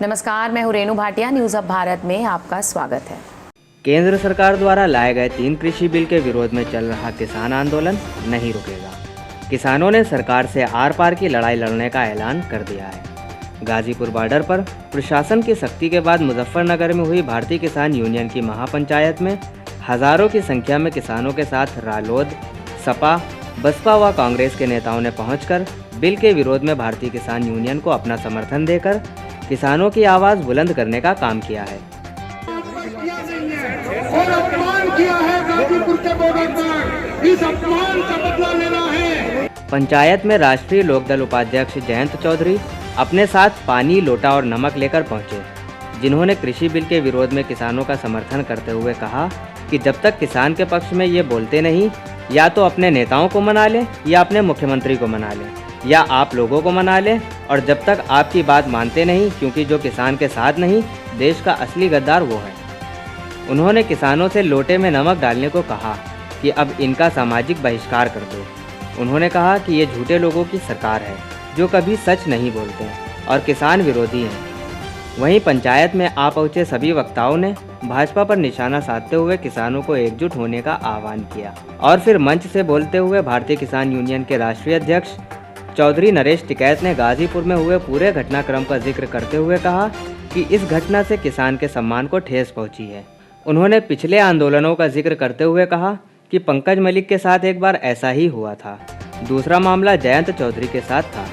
नमस्कार, मैं हूं रेणु भाटिया। न्यूज अब भारत में आपका स्वागत है। केंद्र सरकार द्वारा लाए गए 3 कृषि बिल के विरोध में चल रहा किसान आंदोलन नहीं रुकेगा। किसानों ने सरकार से आर पार की लड़ाई लड़ने का ऐलान कर दिया है। गाजीपुर बॉर्डर पर प्रशासन की सख्ती के बाद मुजफ्फरनगर में हुई भारतीय किसान यूनियन की महापंचायत में हजारों की संख्या में किसानों के साथ रालोद, सपा, बसपा व कांग्रेस के नेताओं ने पहुंचकर बिल के विरोध में भारतीय किसान यूनियन को अपना समर्थन देकर किसानों की आवाज़ बुलंद करने का काम किया है। और अपमान किया है गाजीपुर के बॉर्डर पर, इस अपमान का बदला लेना है। पंचायत में राष्ट्रीय लोकदल उपाध्यक्ष जयंत चौधरी अपने साथ पानी, लोटा और नमक लेकर पहुंचे, जिन्होंने कृषि बिल के विरोध में किसानों का समर्थन करते हुए कहा कि जब तक किसान के पक्ष में ये बोलते नहीं, या तो अपने नेताओं को मना ले या अपने मुख्यमंत्री को मना ले या आप लोगों को मना ले, और जब तक आपकी बात मानते नहीं, क्योंकि जो किसान के साथ नहीं, देश का असली गद्दार वो है। उन्होंने किसानों से लोटे में नमक डालने को कहा कि अब इनका सामाजिक बहिष्कार कर दो। उन्होंने कहा कि ये झूठे लोगों की सरकार है जो कभी सच नहीं बोलते और किसान विरोधी हैं। वहीं पंचायत में आ पहुंचे सभी वक्ताओं ने भाजपा पर निशाना साधते हुए किसानों को एकजुट होने का आह्वान किया और फिर मंच से बोलते हुए भारतीय किसान यूनियन के राष्ट्रीय अध्यक्ष चौधरी नरेश टिकैत ने गाजीपुर में हुए पूरे घटनाक्रम का जिक्र करते हुए कहा कि इस घटना से किसान के सम्मान को ठेस पहुंची है। उन्होंने पिछले आंदोलनों का जिक्र करते हुए कहा कि पंकज मलिक के साथ एक बार ऐसा ही हुआ था। दूसरा मामला जयंत चौधरी के साथ था,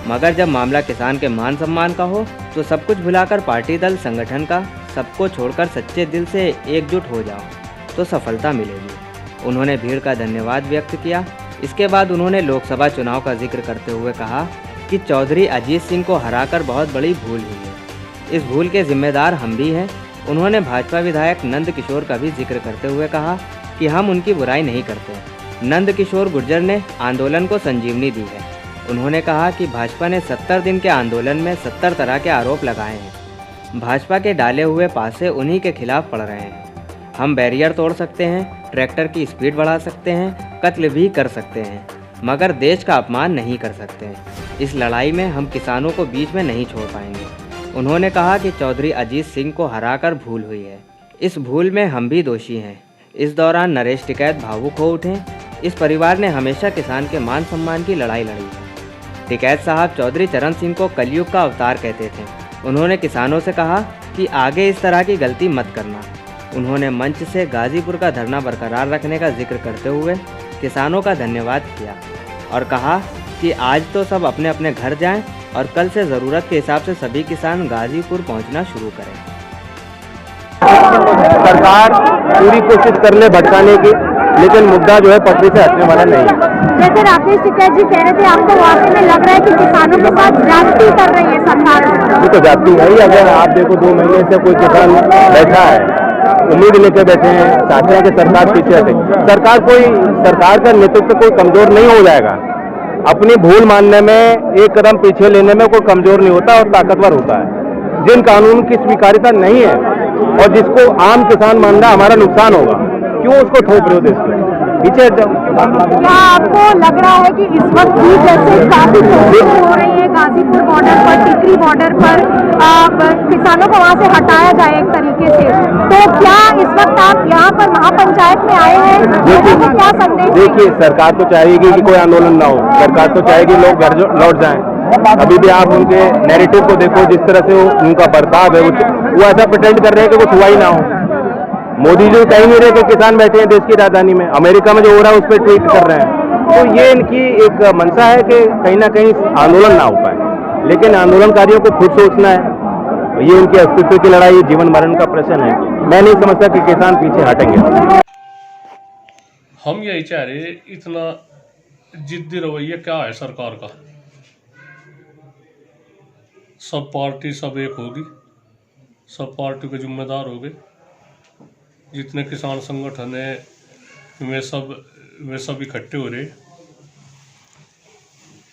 मगर जब मामला किसान के मान सम्मान का हो तो सब कुछ भुलाकर पार्टी दल संगठन का सबको छोड़कर सच्चे दिल से एकजुट हो जाओ तो सफलता मिलेगी। उन्होंने भीड़ का धन्यवाद व्यक्त किया। इसके बाद उन्होंने लोकसभा चुनाव का जिक्र करते हुए कहा कि चौधरी अजीत सिंह को हराकर बहुत बड़ी भूल हुई है। इस भूल के जिम्मेदार हम भी हैं। उन्होंने भाजपा विधायक नंद किशोर का भी जिक्र करते हुए कहा कि हम उनकी बुराई नहीं करते। नंद किशोर गुर्जर ने आंदोलन को संजीवनी दी है। उन्होंने कहा कि भाजपा ने 70 दिन के आंदोलन में 70 तरह के आरोप लगाए हैं। भाजपा के डाले हुए पासे उन्हीं के खिलाफ पड़ रहे हैं। हम बैरियर तोड़ सकते हैं, ट्रैक्टर की स्पीड बढ़ा सकते हैं, कत्ल भी कर सकते हैं, मगर देश का अपमान नहीं कर सकते। इस लड़ाई में हम किसानों को बीच में नहीं छोड़ पाएंगे। उन्होंने कहा कि चौधरी अजीत सिंह को हराकर भूल हुई है। इस भूल में हम भी दोषी हैं। इस दौरान नरेश टिकैत भावुक हो उठे। इस परिवार ने हमेशा किसान के मान सम्मान की लड़ाई लड़ी है। टिकैत साहब चौधरी चरण सिंह को कलयुग का अवतार कहते थे। उन्होंने किसानों से कहा कि आगे इस तरह की गलती मत करना। उन्होंने मंच से गाजीपुर का धरना बरकरार रखने का जिक्र करते हुए किसानों का धन्यवाद किया और कहा कि आज तो सब अपने अपने घर जाएं और कल से ज़रूरत के हिसाब से सभी किसान गाजीपुर पहुंचना शुरू करें। सरकार पूरी कोशिश कर ले भटकाने की, लेकिन मुद्दा जो है पटरी से हटने वाला नहीं है। जैसे राकेश टिकैत जी कह रहे थे, आपको वाकई में लग रहा है कि किसानों के साथ ज्यादती कर रही है सरकार? ये तो जाती है ही। अगर आप देखो 2 महीने से कोई किसान बैठा है, उम्मीद लेके बैठे हैं, चाहते हैं कि सरकार पीछे हटे। सरकार का नेतृत्व कोई कमजोर नहीं हो जाएगा। अपनी भूल मानने में, एक कदम पीछे लेने में कोई कमजोर नहीं होता और ताकतवर होता है। जिन कानून की स्वीकार्यता नहीं है और जिसको आम किसान मान रहा हमारा नुकसान होगा, क्यों उसको ठोक रहे हो? देश के पीछे क्या आपको लग रहा है कि इस वक्त भी जैसे काफी कोशिश हो रही है गाजीपुर बॉर्डर पर, टिकरी बॉर्डर पर किसानों को वहां से हटाया जाए एक तरीके से, तो क्या इस वक्त आप यहाँ पर महापंचायत में आए हैं, लोगों को क्या संदेश? देखिए, सरकार तो चाहेगी कि कोई आंदोलन ना हो। सरकार तो चाहेगी लोग घर लौट जाएं। अभी भी आप उनके नैरेटिव को देखो, जिस तरह से उनका बर्ताव है, वो ऐसा प्रिटेंड कर रहे हैं कि कुछ हुआ ही ना हो। मोदी जी कहीं नहीं रहे कि किसान बैठे हैं देश की राजधानी में। अमेरिका में जो हो रहा है उस पर ट्वीट कर रहे हैं। तो ये इनकी एक मंशा है कि कहीं ना कहीं आंदोलन ना हो पाए, लेकिन आंदोलनकारियों को खुद सोचना है। ये उनके अस्तित्व की लड़ाई, जीवन मरण का प्रश्न है। मैं नहीं समझता कि किसान पीछे हटेंगे। हम यही चाह रहे, इतना जिद्दी रवैया क्या है सरकार का? सब पार्टी सब एक होगी, सब पार्टी के जिम्मेदार होंगे। जितने किसान संगठन है वे सब इकट्ठे हो रहे।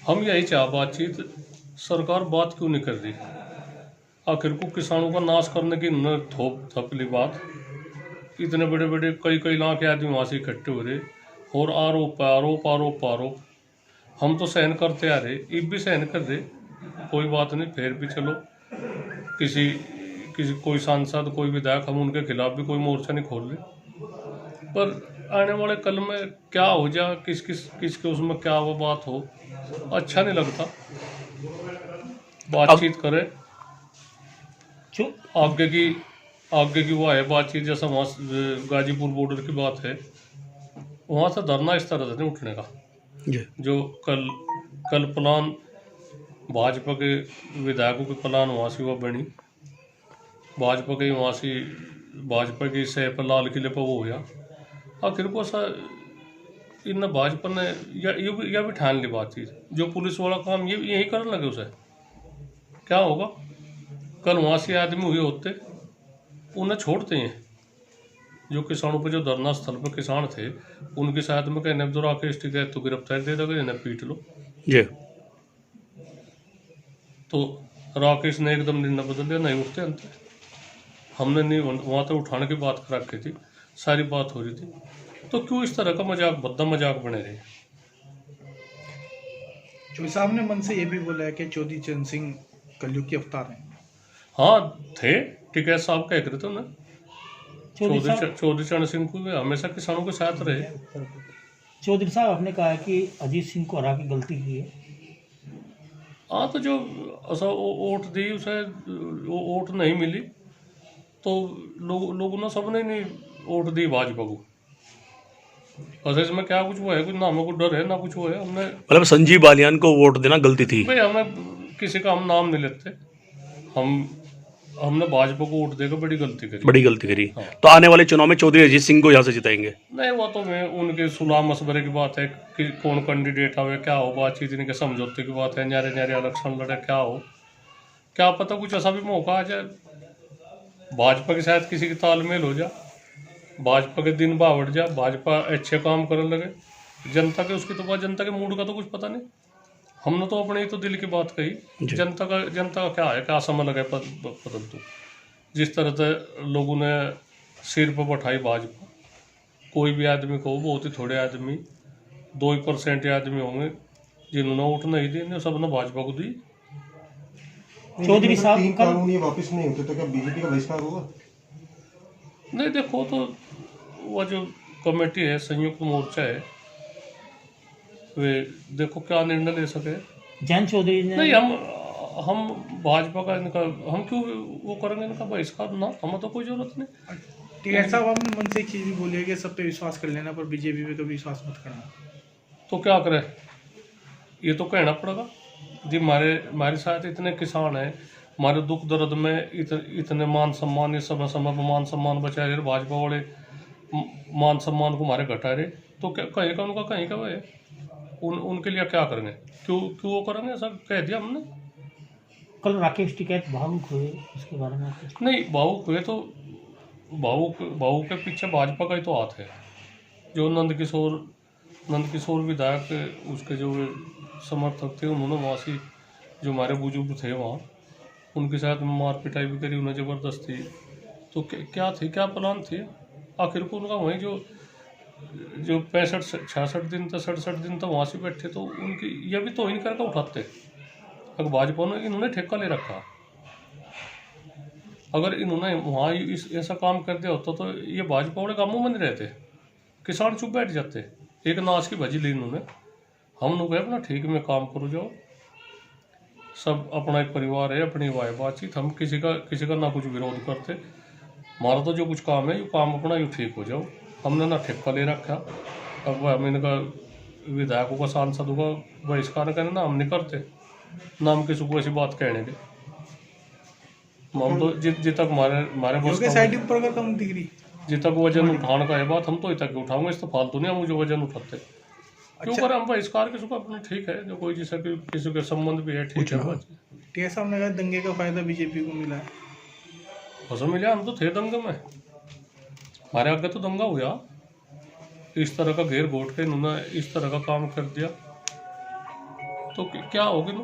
हम यही चाह बातचीत, सरकार बात क्यों नहीं कर रही? आखिर को किसानों का नाश करने की न थपली बात। इतने बड़े बड़े कई लाख के आदमी वहाँ से इकट्ठे हो रहे और आरोप आरोप आरोप आरोप। हम तो सहन करते आ रहे, अब भी सहन कर रहे, कोई बात नहीं, फिर भी चलो किसी किसी कोई सांसद कोई विधायक हम उनके खिलाफ भी कोई मोर्चा नहीं खोल रहे, पर आने वाले कल में क्या हो जाए, किसके उसमें क्या वो बात हो, अच्छा नहीं लगता। बातचीत करें, आगे की वो है बातचीत। जैसा वहाँ गाजीपुर बॉर्डर की बात है, वहाँ से धरना इस तरह से नहीं उठने का। जो कल प्लान भाजपा के विधायकों के प्लान वहाँ से वह बनी, भाजपा के वहाँ से भाजपा की सह पर लाल किले पर वो हो गया। आखिर को सा इन भाजपा ने यह भी ठान ली बातचीत, जो पुलिस वाला काम यही करने लगे, उसे क्या होगा। कल वहाँ से आदमी हुए होते, उन्हें छोड़ते हैं। जो किसानों पर जो धरना स्थल पर किसान थे, उनकी शायद में कहने तो राकेश टिकैत तो गिरफ्तार दे दोगे, इन्हें पीट लो जी। तो राकेश ने एकदम निर्णय बदल दिया, नहीं उठते अंत। हमने नहीं वहाँ तो उठाने की बात कर रखी थी, सारी बात हो रही थी, तो क्यों इस तरह का मजाक, भद्दा मजाक बने रहे। चौधरी साहब ने मन से ये भी बोला है कि चौधरी चरण सिंह कलयुग के अवतार हैं। हाँ थे, टिकैत साहब कह रहे थे उन्हें। चौधरी चरण सिंह को हमेशा किसानों के साथ रहे। चौधरी साहब आपने कहा है कि अजीत सिंह को हरा के गलती की है। हाँ, तो जो वोट दी उसे वोट नहीं मिली, तो लोगों ने सबने नहीं वोट दी भाजपा को। बस इसमें क्या कुछ वो है, कुछ ना हमें कुछ डर है ना कुछ वो है। हमने मतलब संजीव बालियान को वोट देना गलती थी भाई, हमें किसी का हम नाम नहीं लेते, हमने भाजपा को वोट देकर बड़ी गलती करी। हाँ। तो आने वाले चुनाव में चौधरी अजीत सिंह को यहाँ से जिताएंगे? नहीं, वो तो मैं उनके सुलह मशवरे की बात है कि कौन कैंडिडेट आवे, क्या हो, बातचीत इनके समझौते की बात है, न्यारे इलेक्शन लड़े, क्या हो, क्या पता कुछ ऐसा भी मौका आ जाए, भाजपा के साथ किसी की तालमेल हो जाए, भाजपा के दिन बावट जाए, भाजपा अच्छे काम करने लगे, जनता के उसकी तो बात, जनता के मूड का तो कुछ पता नहीं। हमने तो अपने ही तो दिल की बात कही, जनता का क्या है, क्या समझ लगा। परंतु जिस तरह से लोगों ने सिर पर बैठाई भाजपा, कोई भी आदमी को, बहुत ही थोड़े आदमी, 2% आदमी होंगे जिन्होंने वोट नहीं दी, सबने भाजपा को दी। चौधरी साहब, 3 कानून ये वापस नहीं होते तो क्या बीजेपी का बहिष्कार होगा? नहीं, देखो तो वह जो कमेटी है, संयुक्त मोर्चा है, वे देखो क्या निर्णय ले सके। जयंत चौधरी ने नहीं, हम भाजपा का इनका हम क्यों वो करेंगे इनका बहिष्कार ना, हमें तो कोई जरूरत नहीं। टिकैत साहब आपने मन से एक चीज़ भी बोली है कि सब पे विश्वास कर लेना, पर बीजेपी पे कभी विश्वास मत करना। तो क्या करे, ये तो कहना पड़ेगा जी। हमारे साथ इतने किसान हैं, हमारे दुख दर्द में इतने मान सम्मान, इस समय पर मान सम्मान बचा रहे, भाजपा वाले मान सम्मान को हमारे घटा रहे, तो क्या कहेगा उनका, कहीं का है उनके लिए क्या करेंगे, क्यों वो करेंगे, ऐसा कह दिया हमने। कल राकेश टिकैत भावुक हुए, इसके बारे में नहीं, भावुक हुए तो भावुक के पीछे भाजपा का ही तो हाथ है। जो नंद किशोर विधायक, उसके जो समर्थक थे, उन्होंने वहाँ से जो हमारे बुजुर्ग थे वहाँ, उनके साथ मार पिटाई भी करी उन्हें ज़बरदस्ती। तो क्या थी, क्या प्लान थे, आखिर को उनका वहीं जो 65-66 दिन तक 67 दिन तक वहाँ से बैठे, तो उनकी यह भी तो ही नहीं करके उठाते। अगर भाजपा ने इन्होंने ठेका ले रखा, अगर इन्होंने वहाँ ऐसा काम कर दिया होता तो ये भाजपा वाले कामों में नहीं रहते, किसान चुप बैठ जाते। एक नाच की भजी ली इन्होंने, हम लोग अपना ठीक में काम करो जाओ, सब अपना एक परिवार है, अपनी वाय बातचीत, हम किसी का ना कुछ विरोध करते। हमारा तो जो कुछ काम है, ये काम अपना यूँ ठीक हो जाओ, हमने ना ठेका ले रखा। अब हम इनका विधायकों का, सांसदों का बहिष्कार करना ना हम नहीं करते, ना हम किसी को ऐसी बात कहने के। हम तो जित तक हमारे जित तक वजन उठाने का है बात, हम तो इतना तक उठाऊंगे, इस तो फालतू नहीं हम जो वजन उठाते। क्यों करें हम बहिष्कार, किसी को अपना ठीक है, जो कोई जैसा कि किसी के संबंध भी है, ठीक है। टिकैत साहब ने कहा दंगे का फायदा बीजेपी को मिला है। फसल मिला, हम तो थे दंगे में, हमारे आगे तो दंगा हुआ। इस तरह का घेर घोट के इन्होंने इस तरह का काम कर दिया, तो क्या होगी ना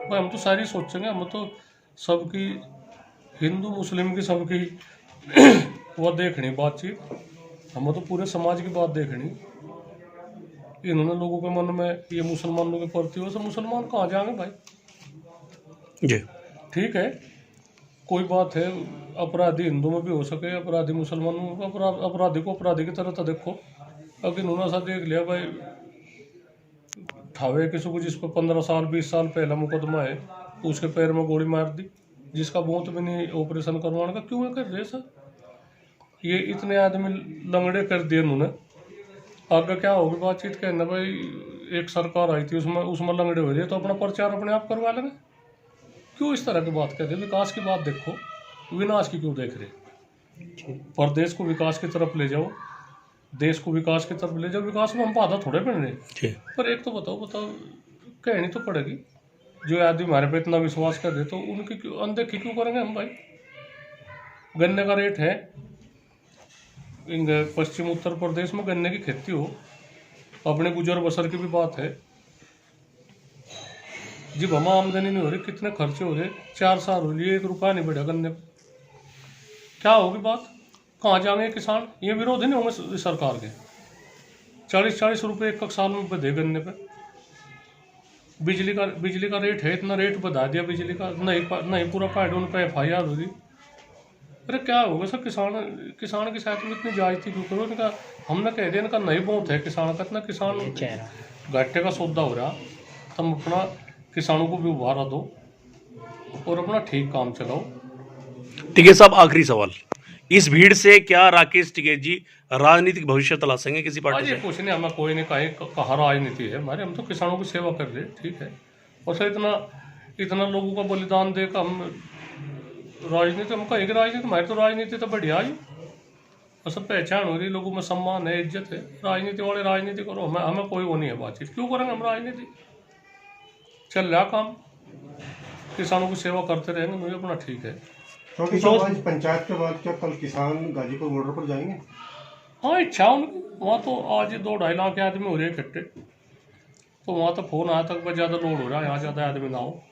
भाई। हम तो सारी सोचेंगे, हम तो सबकी, हिंदू मुस्लिम की सबकी वो देखनी बातचीत, हमें तो पूरे समाज की बात देखनी। इन्होंने लोगों के मन में ये मुसलमानों के प्रति हो, सब मुसलमान कहाँ जाएंगे भाई जी। ठीक है, कोई बात है, अपराधी हिंदू में भी हो सके, अपराधी मुसलमानों में, अपराधी को अपराधी की तरह तो देखो। अगर उन्होंने सा देख लिया भाई ठावे किसी को जिस पर 15 साल 20 साल पहला मुकदमा है, उसके पैर में गोली मार दी, जिसका बहुत भी नहीं ऑपरेशन करवाने का, क्यों है कर रहे सर? ये इतने आदमी लंगड़े कर दिए उन्होंने, आगे क्या होगी बातचीत? कहना भाई एक सरकार आई थी उसमें लंगड़े हो रही है तो अपना प्रचार अपने आप करवा लेंगे। क्यों इस तरह की बात कर रहे? विकास की बात देखो, विनाश की क्यों देख रहे? प्रदेश को विकास की तरफ ले जाओ, देश को विकास की तरफ ले जाओ। विकास में हम बाधा थोड़े बन रहे, पर एक तो बताओ कहनी तो पड़ेगी। जो आदमी हमारे पे इतना विश्वास कर रहे तो उनकी अनदेखी क्यों करेंगे हम भाई? गन्ने का रेट है, पश्चिम उत्तर प्रदेश में गन्ने की खेती हो, अपने गुजर बसर की भी बात है। जब हम आमदनी नहीं हो रही, कितने खर्चे हो रहे, 4 साल हो रही, 1 रुपया नहीं बढ़ा गन्ने पर, क्या होगी बात? कहाँ जाएंगे किसान? ये विरोध नहीं होंगे सरकार के? 40-40 रुपये एक साल में बढ़े गन्ने पे। बिजली का रेट है, इतना रेट बढ़ा दिया बिजली का, नहीं पूरा काट, उन पर FIR हो रही। अरे क्या होगा सर? किसान के साथ में इतनी जायज़ी क्यों करो? इनका हमने कह दिया, इनका नहीं बहुत है किसान का, इतना किसान घाटे का सौदा हो रहा, तुम अपना किसानों को भी उभारा दो और अपना ठीक काम चलाओ। टिकैत साहब, आखिरी सवाल, इस भीड़ से क्या राकेश टिकैत जी राजनीतिक भविष्य तलाशेंगे किसी पार्टी से? कुछ नहीं, हमें कोई नहीं कहा राजनीति है हमारे, हम तो किसानों की सेवा कर रहे, ठीक है। और सर इतना लोगों का बलिदान देकर हम राजनीति, हम कहेंगे राजनीति हमारी तो राजनीति तो बढ़िया ही, और सब पहचान हो रही, लोगों में सम्मान है, इज्जत है। राजनीति वाले राजनीति करो, हमें कोई वो नहीं है बातचीत, क्यों करेंगे हम राजनीति? चल रहा काम, किसानों की सेवा करते रहेंगे, मुझे अपना ठीक है। आज पंचायत के बाद क्या कल किसान गाजीपुर बॉर्डर पर जाएंगे? हाँ, इच्छा उनकी। वहाँ तो आज 2-2.5 लाख के आदमी हो रहे इकट्ठे, तो वहाँ तो फोन आया तक ज़्यादा लोड हो रहा है, यहाँ ज़्यादा आदमी ना हो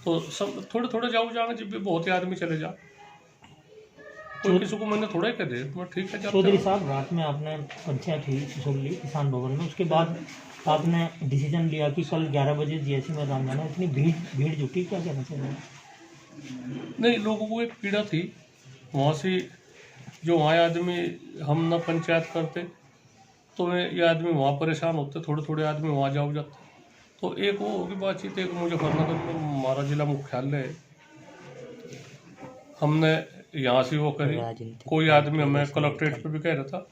तो सब थोड़े जाओ जाएंगे। जब भी बहुत ही आदमी चले जा, कोई किसी को मैंने थोड़ा ही कह दे, मैं ठीक है। चौधरी साहब, रात में आपने पंचायत हुई सिसोली किसान भवन में, उसके बाद आपने डिसीजन लिया कि कल 11 बजे GSC मैदान जाना, इतनी भीड़ जुटी, क्या कहना चाहिए? नहीं, लोगों को एक पीड़ा थी वहाँ से, जो वहाँ आदमी हम ना पंचायत करते तो ये आदमी वहाँ परेशान होते, थोड़े आदमी वहाँ जाओ जाते, तो एक वो होगी बातचीत। एक मुजफ्फरनगर में हमारा जिला मुख्यालय है, हमने यहाँ से वो करी। कोई आदमी हमें कलेक्ट्रेट पे भी कह रहा था,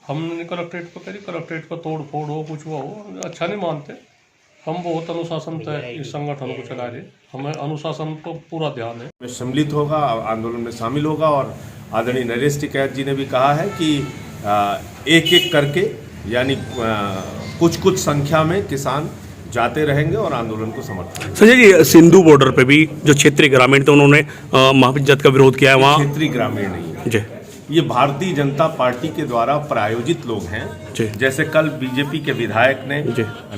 हमने कलेक्ट्रेट पे करी, कलेक्ट्रेट पर तोड़ फोड़ हो, कुछ हुआ हो, अच्छा नहीं मानते। हम बहुत अनुशासन तय इस संगठन को चला रहे, हमें अनुशासन पर पूरा ध्यान है। सम्मिलित होगा, आंदोलन में शामिल होगा, और आदरणीय नरेश टिकैत जी ने भी कहा है कि एक एक करके, यानी कुछ संख्या में किसान जाते रहेंगे और आंदोलन को समर्थन। संजय जी, सिंधु बॉर्डर पे भी जो क्षेत्रीय ग्रामीण थे उन्होंने महापंचायत का विरोध किया है वहाँ। क्षेत्रीय ग्रामीण नहीं है जी, ये भारतीय जनता पार्टी के द्वारा प्रायोजित लोग हैं। जैसे कल बीजेपी के विधायक ने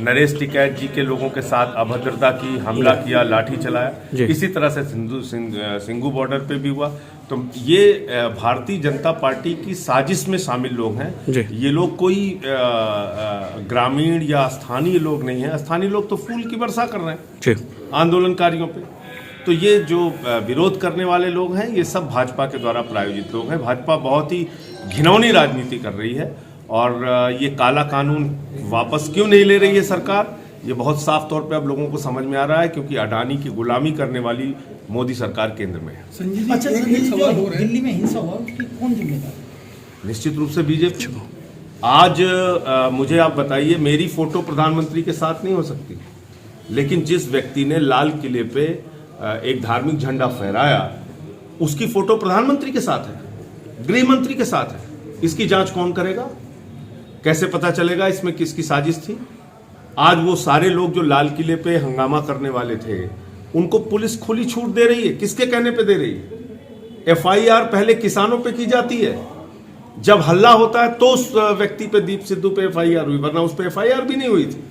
नरेश टिकैत जी के लोगों के साथ अभद्रता की, हमला किया, लाठी चलाया, इसी तरह से सिंधु बॉर्डर पे भी हुआ। तो ये भारतीय जनता पार्टी की साजिश में शामिल लोग हैं। ये लोग कोई ग्रामीण या स्थानीय लोग नहीं है। स्थानीय लोग तो फूल की वर्षा कर रहे हैं आंदोलनकारियों पे। तो ये जो विरोध करने वाले लोग हैं, ये सब भाजपा के द्वारा प्रायोजित लोग हैं। भाजपा बहुत ही घिनौनी राजनीति कर रही है, और ये काला कानून वापस क्यों नहीं ले रही है सरकार, ये बहुत साफ तौर पे अब लोगों को समझ में आ रहा है, क्योंकि अडानी की गुलामी करने वाली मोदी सरकार केंद्र में है। दिल्ली में हिंसा हुआ, उसकी कौन जिम्मेदार? निश्चित रूप से बीजेपी। आज मुझे आप बताइए, मेरी फोटो प्रधानमंत्री के साथ नहीं हो सकती, लेकिन जिस व्यक्ति ने लाल किले पे एक धार्मिक झंडा फहराया, उसकी फोटो प्रधानमंत्री के साथ है, गृह मंत्री के साथ है। इसकी जांच कौन करेगा? कैसे पता चलेगा इसमें किसकी साजिश थी? आज वो सारे लोग जो लाल किले पे हंगामा करने वाले थे, उनको पुलिस खुली छूट दे रही है। किसके कहने पे दे रही है? FIR पहले किसानों पे की जाती है, जब हल्ला होता है तो उस व्यक्ति पे, दीप सिद्धू पे FIR हुई, वरना उस पे FIR भी नहीं हुई थी।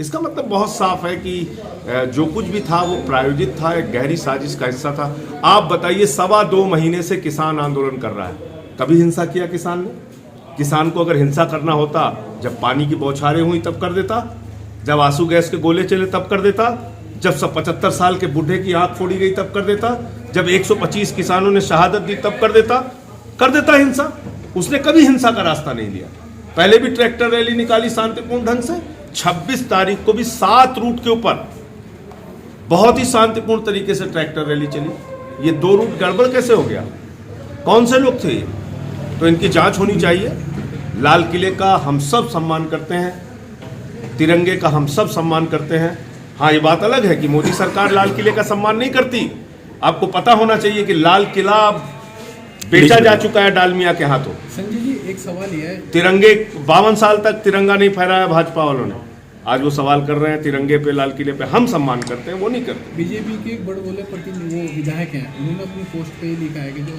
इसका मतलब बहुत साफ है कि जो कुछ भी था वो प्रायोजित था, एक गहरी साजिश का हिस्सा था। आप बताइए, 2.25 महीने से किसान आंदोलन कर रहा है, कभी हिंसा किया किसान ने? किसान को अगर हिंसा करना होता, जब पानी की बौछारें हुई तब कर देता, जब आंसू गैस के गोले चले तब कर देता, जब 75 साल के बूढ़े की आंख फोड़ी गई तब कर देता, जब 125 किसानों ने शहादत दी तब कर देता हिंसा। उसने कभी हिंसा का रास्ता नहीं लिया। पहले भी ट्रैक्टर रैली निकाली शांतिपूर्ण ढंग से। 26 तारीख को भी 7 रूट के ऊपर बहुत ही शांतिपूर्ण तरीके से ट्रैक्टर रैली चली। ये 2 रूट गड़बड़ कैसे हो गया? कौन से लोग थे ये? तो इनकी जांच होनी चाहिए। लाल किले का हम सब सम्मान करते हैं, तिरंगे का हम सब सम्मान करते हैं। हाँ, ये बात अलग है कि मोदी सरकार लाल किले का सम्मान नहीं करती। आपको पता होना चाहिए कि लाल किला बेचा जा चुका है डालमिया के हाथों। संजय जी, एक सवाल ये है, तिरंगे 52 साल तक तिरंगा नहीं फहराया भाजपा वालों ने। आज वो सवाल कर रहे हैं तिरंगे पे, लाल किले पे। हम सम्मान करते हैं, वो नहीं करते। बीजेपी के एक बड़े बोले वो विधायक हैं, उन्होंने अपनी पोस्ट पे लिखा है कि जो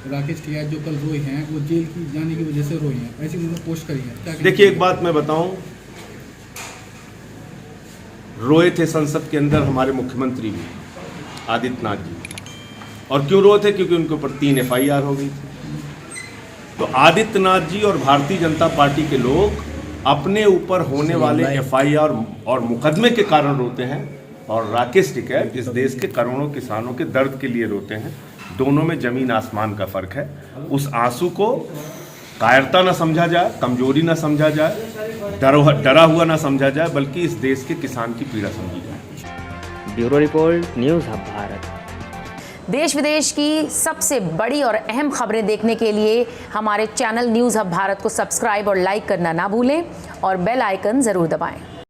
राकेश टिकैत जो कल रोए हैं वो जेल की जाने की वजह से रोए हैं, ऐसी उन्होंने पोस्ट करी है। देखिए, एक बात मैं बताऊं, रोए थे संसद के अंदर हमारे मुख्यमंत्री भी, आदित्यनाथ जी। और क्यों रोए थे? क्योंकि उनके ऊपर 3 FIR हो गई थी। तो आदित्यनाथ जी और भारतीय जनता पार्टी के लोग अपने ऊपर होने वाले FIR और मुकदमे के कारण रोते हैं, और राकेश टिकैत इस देश के करोड़ों किसानों के दर्द के लिए रोते हैं। दोनों में जमीन आसमान का फर्क है। उस आंसू को कायरता ना समझा जाए, कमजोरी ना समझा जाए, डरा हुआ ना समझा जाए, बल्कि इस देश के किसान की पीड़ा समझी जाए। Bureau report, news hub Bharat. देश विदेश की सबसे बड़ी और अहम खबरें देखने के लिए हमारे चैनल न्यूज़ हब भारत को सब्सक्राइब और लाइक करना ना भूलें और बेल आइकन ज़रूर दबाएं।